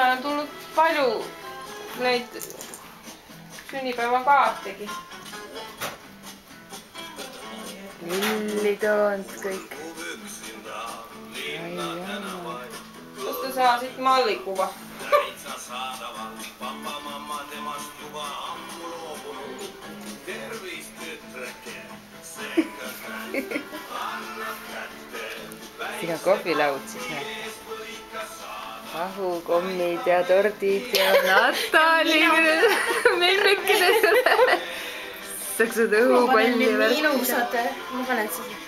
ajal on tulnud palju neid sünnipäevakaartegi. Lilli toonud kõik. Kas te saasid mallikuva? Siin on kohvilaud siis näed. Ahukommid ja tordid ja Natali memmekene selle. Saksud õhupalli veel. Ilusad. Ma panen siia.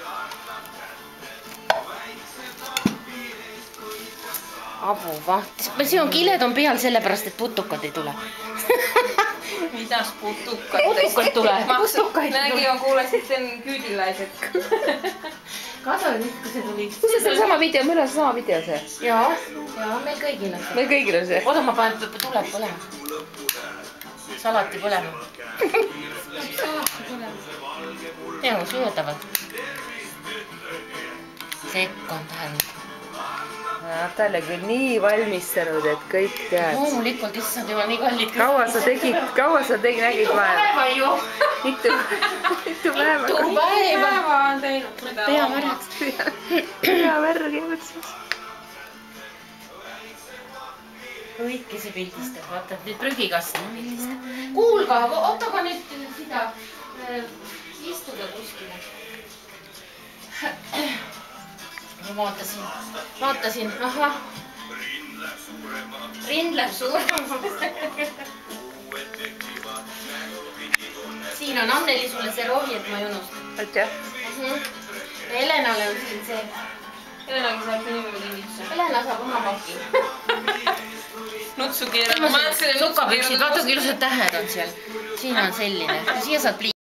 Abu vaht. Siin on kiled on peal sellepärast, et putukad ei tule. Midas putukad? Putukad tuleb. Nägi on kuulasid sen küüdilaised. Kato nüüd, kui see tuli. Kus see sama video? Meil on sama video see? Jaa, meil kõigil on see. Meil kõigil on see. Oda, ma panen tuleb põlema. Salati põlema. Jaa, söödavad. Sekk on tähendab. Natalja küll nii valmistanud, et kõik tead. Loomulikult, issand juba nii kallid. Kaua sa tegid, nägid vaeva? Päeva ju. Mitu päeva? Mitu päeva on teinud. Pea märjaks. Pea märg jõudsis. Kõikese pildistab, vaata, nüüd prügikast pildistab. Kuulga, ottaga nüüd seda istuda kuskile. Vaatasin, ahah. Rind läheb suuremaks. Siin on Anneli sulle see rohi, et ma ei unusta. Aitäh. Helenale on siin see. Helenagi saab sünnipäevatingituse. Helena saab oma paki. Nutsu keerab. Sukapüksid, vaata kui ilusad tähed on seal. Siin on selline. Siia saad pliia.